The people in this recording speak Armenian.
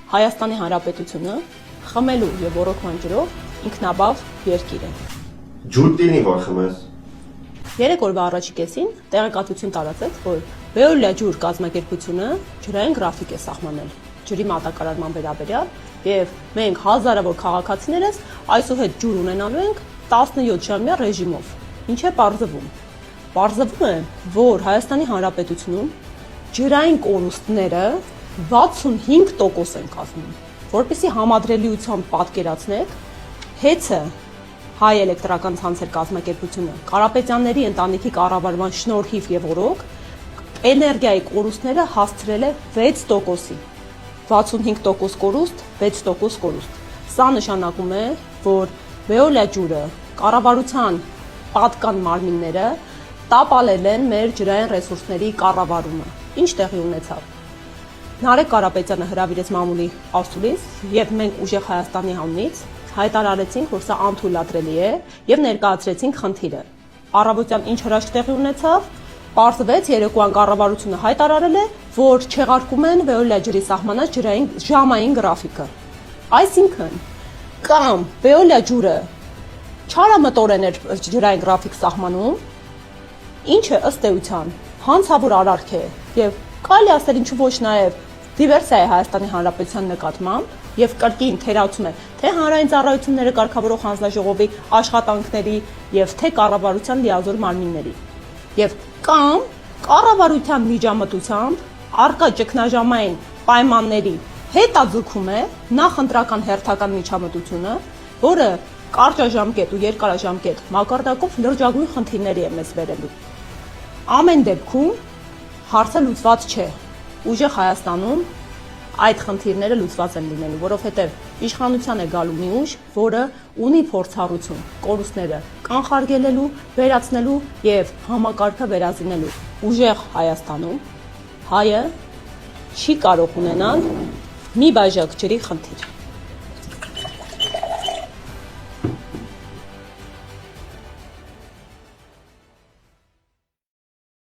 Հայաստանի Հանրապետությունը խմելու եւ ոռոգման ջրով ինքնաբավ երկիր է։ Ջուր տինի որ խմես։ 3 օրվա առաջի կեսին տեղեկատվություն տարածեց, որ Veolia ջուր կազմակերպությունը ջրային գրաֆիկ է սահմանել ջրի մատակարարման վերաբերյալ եւ մենք հազարավոր քաղաքացիներս այսուհետ ջուր ունենալու ենք 17-ժամյա ռեժիմով։ Ինչ է պարզվում։ Պարզվում է, որ Հայաստանի Հանրապետությունում ջրային կորուստները 65% են կազմում։ Որպեսզի համադրելիությամբ պատկերացնեք, հեծը Հայ էլեկտրական ցանցեր կազմակերպությունը Կարապետյանների ընտանիքի կառավարման շնորհիվ եւ օրոք էներգիայի կորուստները հասցրել է 6%-ի։ 65% կորուստ, 6% կորուստ։ Սա նշանակում է, որ Veolia ջուրը կառավարության պատկան մարմինները տապալել են մեր ջրային ռեսուրսների կառավարումը։ Ինչ տեղի ունեցավ։ Նարեկ Կարապետյանը հրավիրեց մամուլի ասուլիս եւ մենք ուժեղ Հայաստանի անունից հայտարարեցինք, որ սա անթույլատրելի է եւ ներկայացրեցինք խնդիրը։ Առավոտյան ինչ հրաշք տեղի ունեցավ։ Պարզվեց երեկոյան կառավարությունը հայտարարել է, որ չեղարկում են Veolia ջրի սահմանած ջրային ժամային գրաֆիկը։ Այսինքն կամ Veolia ջուրը չարամտորեն էր ջրային գրաֆիկ սահմանում, ինչը ըստ էության հանցավոր արարք է եւ կարելի ասել ինչու ոչ նաեւ դիվերսիա է Հայաստանի Հանրապետության նկատմամբ եւ կրկին թերացում է թե հանրային ծառայությունները կարգավորող հանձնաժողովի աշխատանքների եւ թե կառավարության լիազոր մարմինների եւ կամ կառավարության միջամտությամբ արկա ճգնաժամային պայմանների հետաձգում է նախընտրական հերթական միջամտությունը, որը կարճաժամկետ ու երկարաժամկետ մակարդակով լրջագույն խնդիրների է մեզ բերելու։ Ամեն դեպքում հարցը լուծված չէ։ Ուժեղ Հայաստանում այդ խնդիրները լուծված են լինելու, որովհետև իշխանության է գալու մի ուժ, որը ունի փորձառություն կորուստները կանխարգելելու, վերացնելու եւ համակարգը վերազինելու։ Ուժեղ Հայաստանում հայը չի կարող ունենալ մի բաժակ ջրի խնդիր։